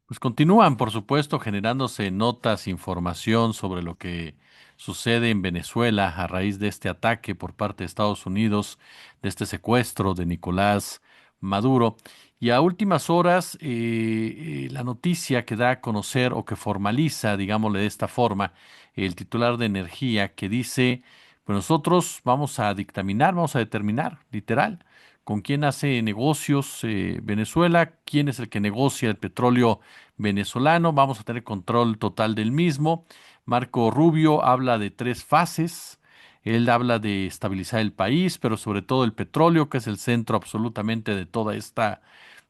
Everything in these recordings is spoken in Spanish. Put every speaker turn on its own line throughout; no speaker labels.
Pues continúan, por supuesto, generándose notas, información sobre lo que sucede en Venezuela a raíz de este ataque por parte de Estados Unidos, de este secuestro de Nicolás Maduro. Y a últimas horas, la noticia que da a conocer o que formaliza, digámosle de esta forma, el titular de Energía que dice, pues nosotros vamos a dictaminar, vamos a determinar, literal, con quién hace negocios Venezuela, quién es el que negocia el petróleo venezolano, vamos a tener control total del mismo. Marco Rubio habla de tres fases. Él habla de estabilizar el país, pero sobre todo el petróleo, que es el centro absolutamente de toda esta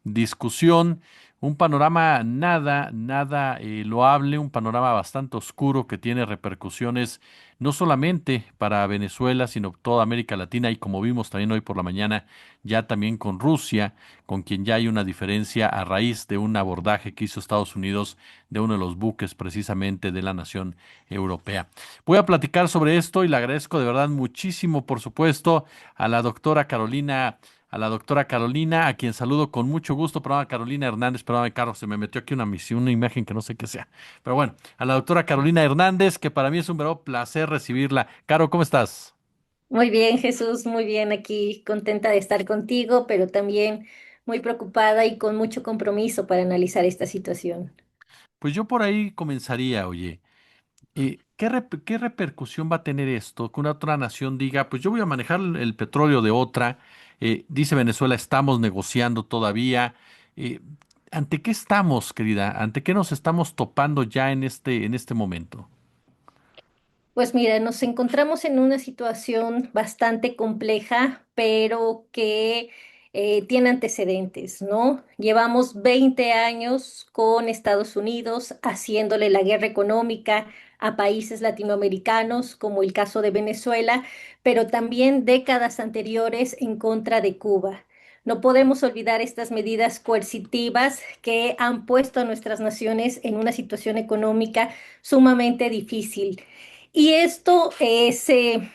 discusión. Un panorama nada loable, un panorama bastante oscuro que tiene repercusiones no solamente para Venezuela, sino toda América Latina y como vimos también hoy por la mañana, ya también con Rusia, con quien ya hay una diferencia a raíz de un abordaje que hizo Estados Unidos de uno de los buques precisamente de la nación europea. Voy a platicar sobre esto y le agradezco de verdad muchísimo, por supuesto, a la doctora Carolina. A la doctora Carolina, a quien saludo con mucho gusto, perdón, Carolina Hernández, perdón, Carlos, se me metió aquí una misión, una imagen que no sé qué sea. Pero bueno, a la doctora Carolina Hernández, que para mí es un verdadero placer recibirla. Caro, ¿cómo estás?
Muy bien, Jesús, muy bien aquí, contenta de estar contigo, pero también muy preocupada y con mucho compromiso para analizar esta situación.
Pues yo por ahí comenzaría, oye. ¿Qué repercusión va a tener esto? Que una otra nación diga, pues yo voy a manejar el petróleo de otra. Dice Venezuela, estamos negociando todavía. Eh, ¿Ante qué estamos, querida? ¿Ante qué nos estamos topando ya en este momento?
Pues mira, nos encontramos en una situación bastante compleja, pero que tiene antecedentes, ¿no? Llevamos 20 años con Estados Unidos haciéndole la guerra económica a países latinoamericanos, como el caso de Venezuela, pero también décadas anteriores en contra de Cuba. No podemos olvidar estas medidas coercitivas que han puesto a nuestras naciones en una situación económica sumamente difícil. Y esto se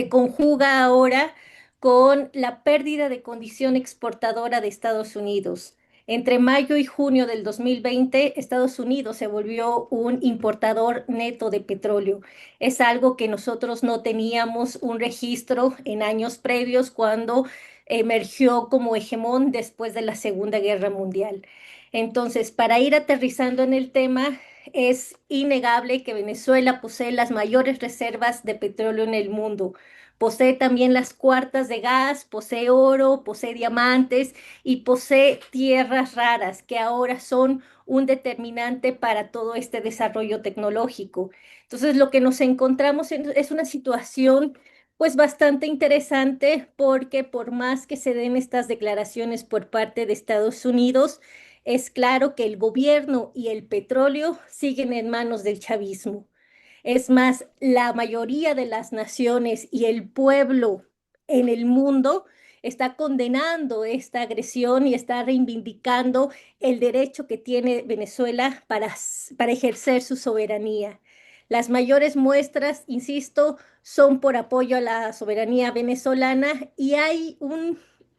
conjuga ahora con la pérdida de condición exportadora de Estados Unidos. Entre mayo y junio del 2020, Estados Unidos se volvió un importador neto de petróleo. Es algo que nosotros no teníamos un registro en años previos cuando emergió como hegemón después de la Segunda Guerra Mundial. Entonces, para ir aterrizando en el tema, es innegable que Venezuela posee las mayores reservas de petróleo en el mundo. Posee también las cuartas de gas, posee oro, posee diamantes y posee tierras raras que ahora son un determinante para todo este desarrollo tecnológico. Entonces, lo que nos encontramos es una situación pues bastante interesante porque por más que se den estas declaraciones por parte de Estados Unidos, es claro que el gobierno y el petróleo siguen en manos del chavismo. Es más, la mayoría de las naciones y el pueblo en el mundo está condenando esta agresión y está reivindicando el derecho que tiene Venezuela para ejercer su soberanía. Las mayores muestras, insisto, son por apoyo a la soberanía venezolana y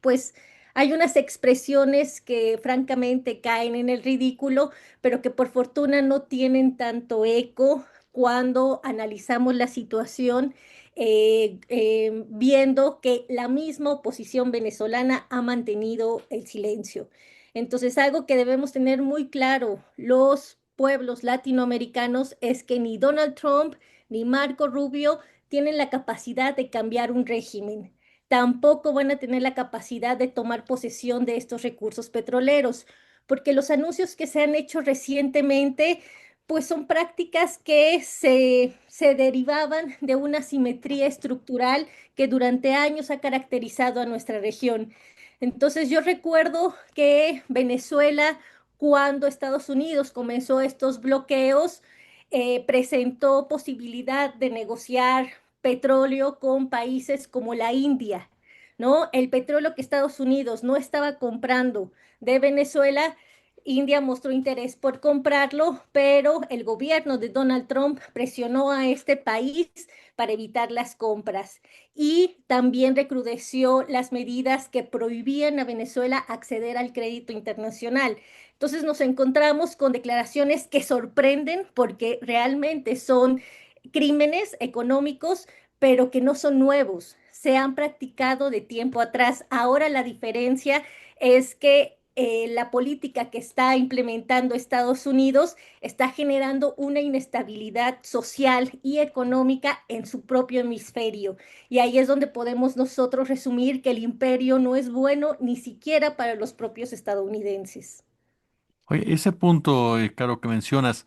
pues, hay unas expresiones que francamente caen en el ridículo, pero que por fortuna no tienen tanto eco cuando analizamos la situación, viendo que la misma oposición venezolana ha mantenido el silencio. Entonces, algo que debemos tener muy claro los pueblos latinoamericanos es que ni Donald Trump ni Marco Rubio tienen la capacidad de cambiar un régimen. Tampoco van a tener la capacidad de tomar posesión de estos recursos petroleros, porque los anuncios que se han hecho recientemente pues son prácticas que se derivaban de una simetría estructural que durante años ha caracterizado a nuestra región. Entonces yo recuerdo que Venezuela, cuando Estados Unidos comenzó estos bloqueos, presentó posibilidad de negociar petróleo con países como la India, ¿no? El petróleo que Estados Unidos no estaba comprando de Venezuela, India mostró interés por comprarlo, pero el gobierno de Donald Trump presionó a este país para evitar las compras. Y también recrudeció las medidas que prohibían a Venezuela acceder al crédito internacional. Entonces nos encontramos con declaraciones que sorprenden porque realmente son crímenes económicos, pero que no son nuevos. Se han practicado de tiempo atrás. Ahora la diferencia es que la política que está implementando Estados Unidos está generando una inestabilidad social y económica en su propio hemisferio. Y ahí es donde podemos nosotros resumir que el imperio no es bueno ni siquiera para los propios estadounidenses.
Oye, ese punto, Caro, que mencionas,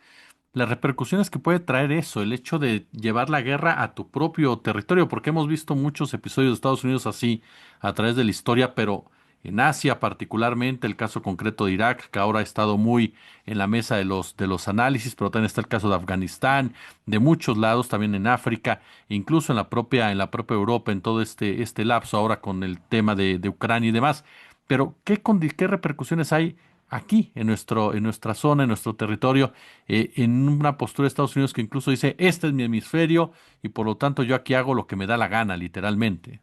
las repercusiones que puede traer eso, el hecho de llevar la guerra a tu propio territorio, porque hemos visto muchos episodios de Estados Unidos así a través de la historia, pero en Asia particularmente, el caso concreto de Irak, que ahora ha estado muy en la mesa de los análisis, pero también está el caso de Afganistán, de muchos lados, también en África, incluso en la propia Europa, en todo este lapso ahora con el tema de Ucrania y demás. Pero, ¿qué repercusiones hay aquí, en nuestra zona, en nuestro territorio, en una postura de Estados Unidos que incluso dice, este es mi hemisferio y por lo tanto yo aquí hago lo que me da la gana, literalmente?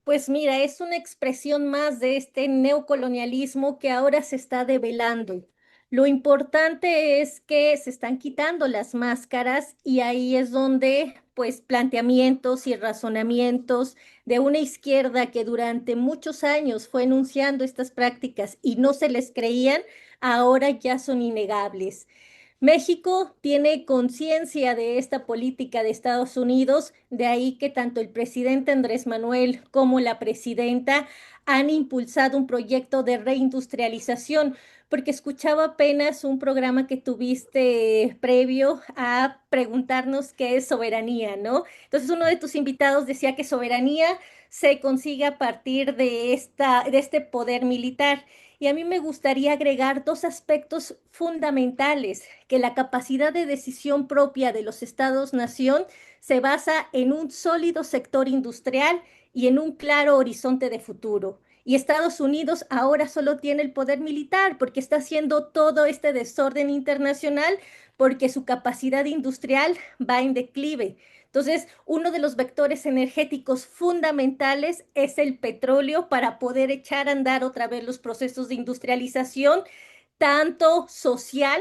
Pues mira, es una expresión más de este neocolonialismo que ahora se está develando. Lo importante es que se están quitando las máscaras y ahí es donde, pues, planteamientos y razonamientos de una izquierda que durante muchos años fue enunciando estas prácticas y no se les creían, ahora ya son innegables. México tiene conciencia de esta política de Estados Unidos, de ahí que tanto el presidente Andrés Manuel como la presidenta han impulsado un proyecto de reindustrialización, porque escuchaba apenas un programa que tuviste previo a preguntarnos qué es soberanía, ¿no? Entonces uno de tus invitados decía que soberanía se consigue a partir de este poder militar. Y a mí me gustaría agregar dos aspectos fundamentales, que la capacidad de decisión propia de los estados-nación se basa en un sólido sector industrial y en un claro horizonte de futuro. Y Estados Unidos ahora solo tiene el poder militar porque está haciendo todo este desorden internacional porque su capacidad industrial va en declive. Entonces, uno de los vectores energéticos fundamentales es el petróleo para poder echar a andar otra vez los procesos de industrialización, tanto social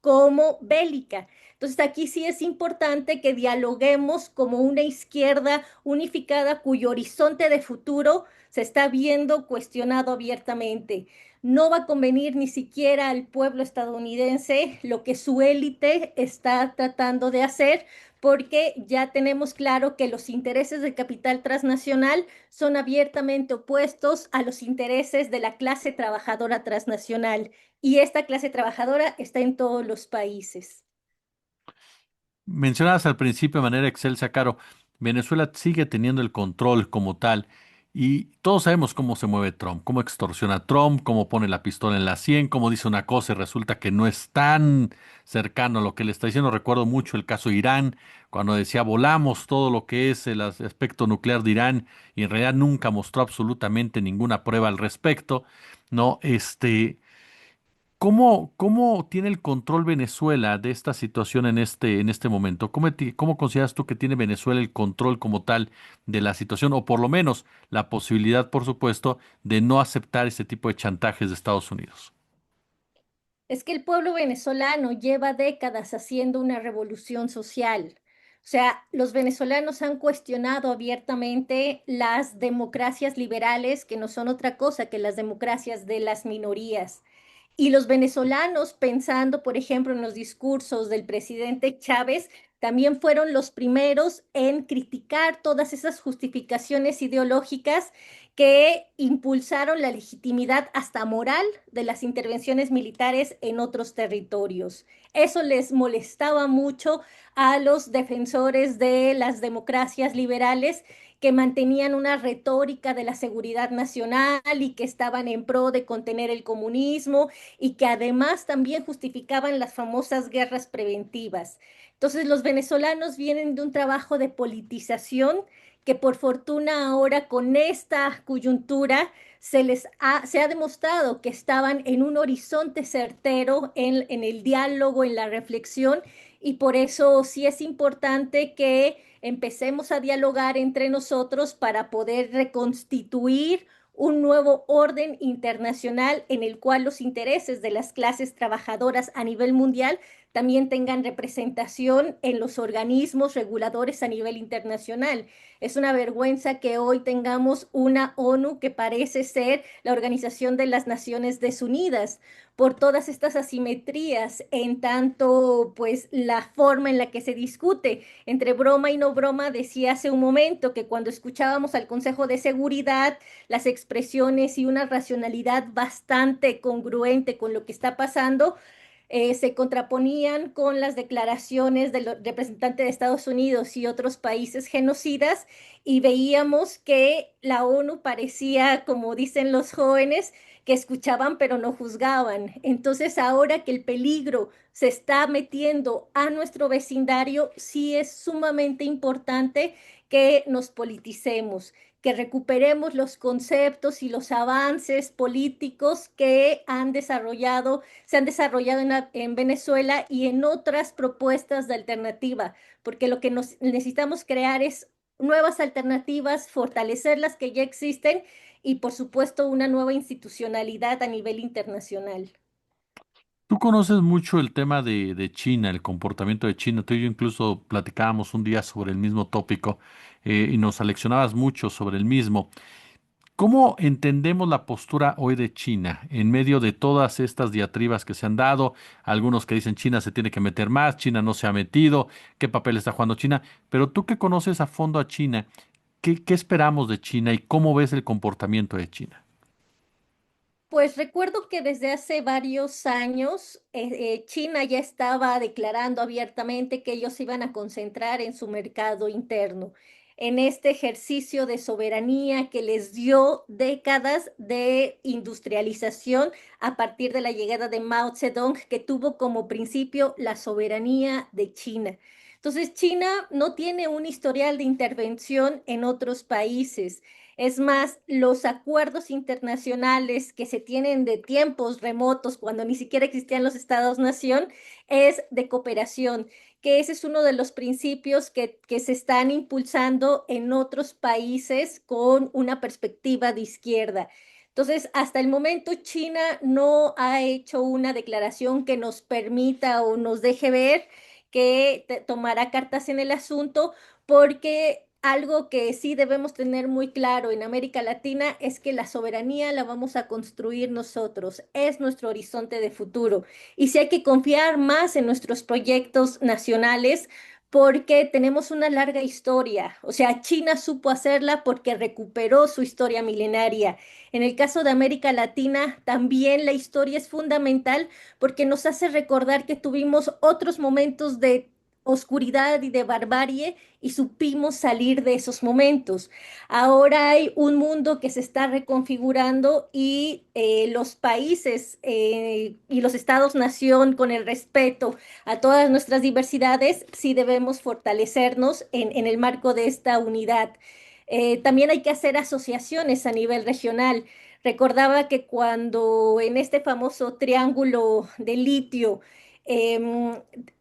como bélica. Entonces, aquí sí es importante que dialoguemos como una izquierda unificada cuyo horizonte de futuro se está viendo cuestionado abiertamente. No va a convenir ni siquiera al pueblo estadounidense lo que su élite está tratando de hacer, porque ya tenemos claro que los intereses del capital transnacional son abiertamente opuestos a los intereses de la clase trabajadora transnacional. Y esta clase trabajadora está en todos los países.
Mencionabas al principio de manera excelsa, Caro, Venezuela sigue teniendo el control como tal y todos sabemos cómo se mueve Trump, cómo extorsiona a Trump, cómo pone la pistola en la sien, cómo dice una cosa y resulta que no es tan cercano a lo que le está diciendo. Recuerdo mucho el caso de Irán, cuando decía volamos todo lo que es el aspecto nuclear de Irán y en realidad nunca mostró absolutamente ninguna prueba al respecto, ¿no? ¿Cómo tiene el control Venezuela de esta situación en este momento? ¿Cómo consideras tú que tiene Venezuela el control como tal de la situación, o por lo menos la posibilidad, por supuesto, de no aceptar este tipo de chantajes de Estados Unidos?
Es que el pueblo venezolano lleva décadas haciendo una revolución social. O sea, los venezolanos han cuestionado abiertamente las democracias liberales, que no son otra cosa que las democracias de las minorías. Y los venezolanos, pensando, por ejemplo, en los discursos del presidente Chávez, también fueron los primeros en criticar todas esas justificaciones ideológicas que impulsaron la legitimidad hasta moral de las intervenciones militares en otros territorios. Eso les molestaba mucho a los defensores de las democracias liberales, que mantenían una retórica de la seguridad nacional y que estaban en pro de contener el comunismo y que además también justificaban las famosas guerras preventivas. Entonces, los venezolanos vienen de un trabajo de politización que por fortuna ahora con esta coyuntura se ha demostrado que estaban en un horizonte certero en el diálogo, en la reflexión, y por eso sí es importante que empecemos a dialogar entre nosotros para poder reconstituir un nuevo orden internacional en el cual los intereses de las clases trabajadoras a nivel mundial también tengan representación en los organismos reguladores a nivel internacional. Es una vergüenza que hoy tengamos una ONU que parece ser la Organización de las Naciones Desunidas por todas estas asimetrías en tanto, pues, la forma en la que se discute. Entre broma y no broma, decía hace un momento que cuando escuchábamos al Consejo de Seguridad, las expresiones y una racionalidad bastante congruente con lo que está pasando, se contraponían con las declaraciones del representante de Estados Unidos y otros países genocidas y veíamos que la ONU parecía, como dicen los jóvenes, que escuchaban pero no juzgaban. Entonces ahora que el peligro se está metiendo a nuestro vecindario, sí es sumamente importante que nos politicemos, que recuperemos los conceptos y los avances políticos que se han desarrollado en Venezuela y en otras propuestas de alternativa, porque lo que necesitamos crear es nuevas alternativas, fortalecer las que ya existen y, por supuesto, una nueva institucionalidad a nivel internacional.
Tú conoces mucho el tema de China, el comportamiento de China. Tú y yo incluso platicábamos un día sobre el mismo tópico y nos aleccionabas mucho sobre el mismo. ¿Cómo entendemos la postura hoy de China en medio de todas estas diatribas que se han dado? Algunos que dicen China se tiene que meter más, China no se ha metido, ¿qué papel está jugando China? Pero tú que conoces a fondo a China, ¿qué esperamos de China y cómo ves el comportamiento de China?
Pues recuerdo que desde hace varios años China ya estaba declarando abiertamente que ellos se iban a concentrar en su mercado interno, en este ejercicio de soberanía que les dio décadas de industrialización a partir de la llegada de Mao Zedong, que tuvo como principio la soberanía de China. Entonces, China no tiene un historial de intervención en otros países. Es más, los acuerdos internacionales que se tienen de tiempos remotos, cuando ni siquiera existían los estados-nación, es de cooperación, que ese es uno de los principios que se están impulsando en otros países con una perspectiva de izquierda. Entonces, hasta el momento, China no ha hecho una declaración que nos permita o nos deje ver que tomará cartas en el asunto, porque algo que sí debemos tener muy claro en América Latina es que la soberanía la vamos a construir nosotros, es nuestro horizonte de futuro. Y sí hay que confiar más en nuestros proyectos nacionales porque tenemos una larga historia. O sea, China supo hacerla porque recuperó su historia milenaria. En el caso de América Latina, también la historia es fundamental porque nos hace recordar que tuvimos otros momentos de oscuridad y de barbarie y supimos salir de esos momentos. Ahora hay un mundo que se está reconfigurando y los países y los estados-nación, con el respeto a todas nuestras diversidades, sí debemos fortalecernos en el marco de esta unidad. También hay que hacer asociaciones a nivel regional. Recordaba que cuando en este famoso triángulo de litio, em,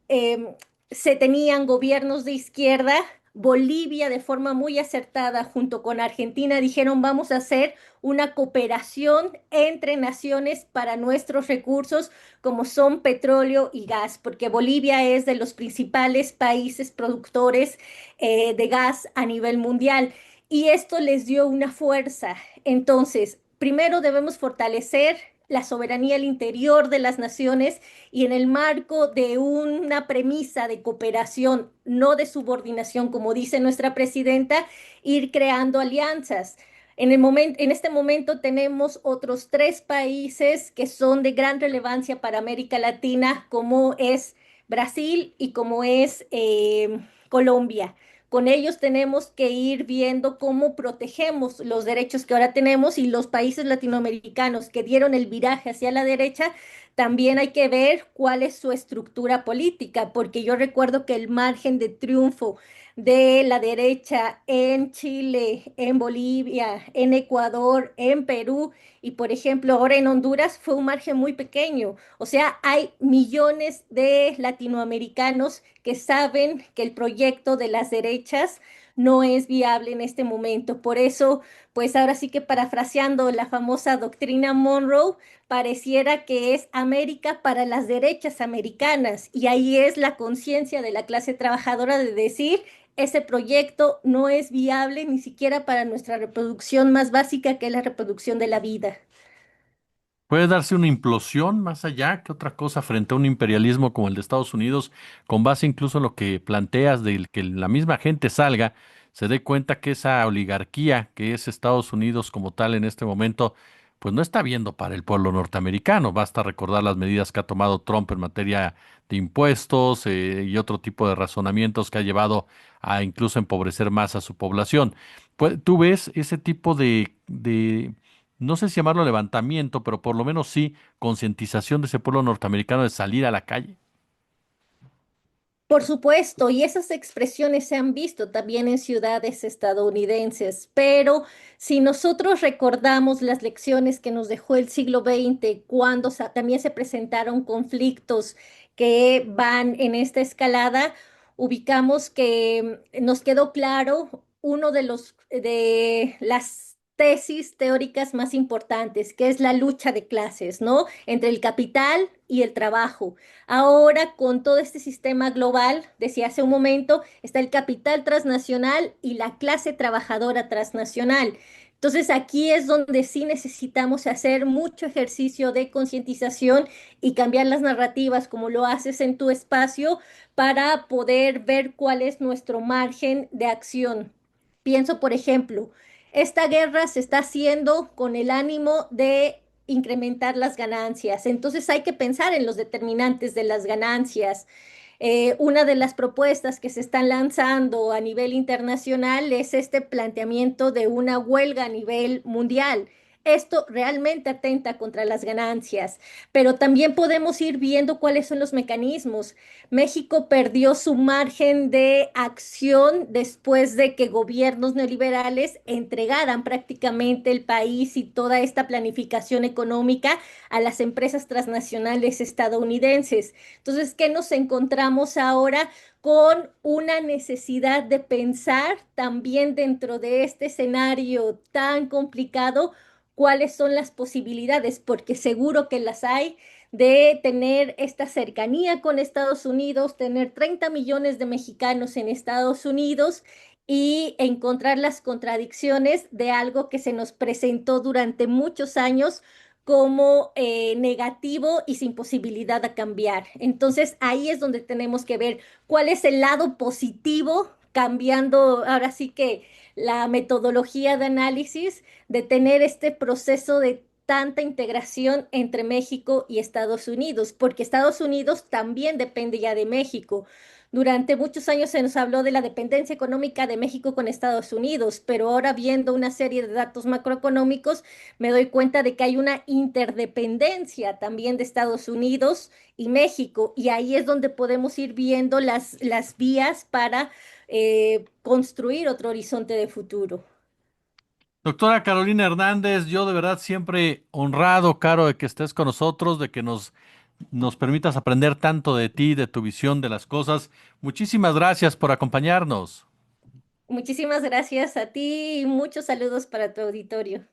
em, se tenían gobiernos de izquierda, Bolivia de forma muy acertada junto con Argentina dijeron vamos a hacer una cooperación entre naciones para nuestros recursos como son petróleo y gas, porque Bolivia es de los principales países productores de gas a nivel mundial y esto les dio una fuerza. Entonces, primero debemos fortalecer la soberanía al interior de las naciones y en el marco de una premisa de cooperación, no de subordinación, como dice nuestra presidenta, ir creando alianzas. En este momento tenemos otros tres países que son de gran relevancia para América Latina, como es Brasil y como es Colombia. Con ellos tenemos que ir viendo cómo protegemos los derechos que ahora tenemos y los países latinoamericanos que dieron el viraje hacia la derecha también hay que ver cuál es su estructura política, porque yo recuerdo que el margen de triunfo de la derecha en Chile, en Bolivia, en Ecuador, en Perú y, por ejemplo, ahora en Honduras fue un margen muy pequeño. O sea, hay millones de latinoamericanos que saben que el proyecto de las derechas no es viable en este momento. Por eso, pues ahora sí que parafraseando la famosa doctrina Monroe, pareciera que es América para las derechas americanas. Y ahí es la conciencia de la clase trabajadora de decir, ese proyecto no es viable ni siquiera para nuestra reproducción más básica, que es la reproducción de la vida.
Puede darse una implosión más allá que otra cosa frente a un imperialismo como el de Estados Unidos, con base incluso en lo que planteas de que la misma gente salga, se dé cuenta que esa oligarquía que es Estados Unidos como tal en este momento, pues no está viendo para el pueblo norteamericano. Basta recordar las medidas que ha tomado Trump en materia de impuestos y otro tipo de razonamientos que ha llevado a incluso empobrecer más a su población. Pues, ¿tú ves ese tipo de no sé si llamarlo levantamiento, pero por lo menos sí concientización de ese pueblo norteamericano de salir a la calle?
Por supuesto, y esas expresiones se han visto también en ciudades estadounidenses, pero si nosotros recordamos las lecciones que nos dejó el siglo XX, cuando también se presentaron conflictos que van en esta escalada, ubicamos que nos quedó claro uno de los de las tesis teóricas más importantes, que es la lucha de clases, ¿no? Entre el capital y el trabajo. Ahora, con todo este sistema global, decía hace un momento, está el capital transnacional y la clase trabajadora transnacional. Entonces, aquí es donde sí necesitamos hacer mucho ejercicio de concientización y cambiar las narrativas como lo haces en tu espacio para poder ver cuál es nuestro margen de acción. Pienso, por ejemplo, esta guerra se está haciendo con el ánimo de incrementar las ganancias. Entonces hay que pensar en los determinantes de las ganancias. Una de las propuestas que se están lanzando a nivel internacional es este planteamiento de una huelga a nivel mundial. Esto realmente atenta contra las ganancias, pero también podemos ir viendo cuáles son los mecanismos. México perdió su margen de acción después de que gobiernos neoliberales entregaran prácticamente el país y toda esta planificación económica a las empresas transnacionales estadounidenses. Entonces, ¿qué nos encontramos ahora? Con una necesidad de pensar también dentro de este escenario tan complicado, cuáles son las posibilidades, porque seguro que las hay, de tener esta cercanía con Estados Unidos, tener 30 millones de mexicanos en Estados Unidos y encontrar las contradicciones de algo que se nos presentó durante muchos años como negativo y sin posibilidad de cambiar. Entonces ahí es donde tenemos que ver cuál es el lado positivo, cambiando ahora sí que la metodología de análisis, de tener este proceso de tanta integración entre México y Estados Unidos, porque Estados Unidos también depende ya de México. Durante muchos años se nos habló de la dependencia económica de México con Estados Unidos, pero ahora viendo una serie de datos macroeconómicos, me doy cuenta de que hay una interdependencia también de Estados Unidos y México, y ahí es donde podemos ir viendo las vías para construir otro horizonte de futuro.
Doctora Carolina Hernández, yo de verdad siempre honrado, Caro, de que estés con nosotros, de que nos permitas aprender tanto de ti, de tu visión de las cosas. Muchísimas gracias por acompañarnos.
Muchísimas gracias a ti y muchos saludos para tu auditorio.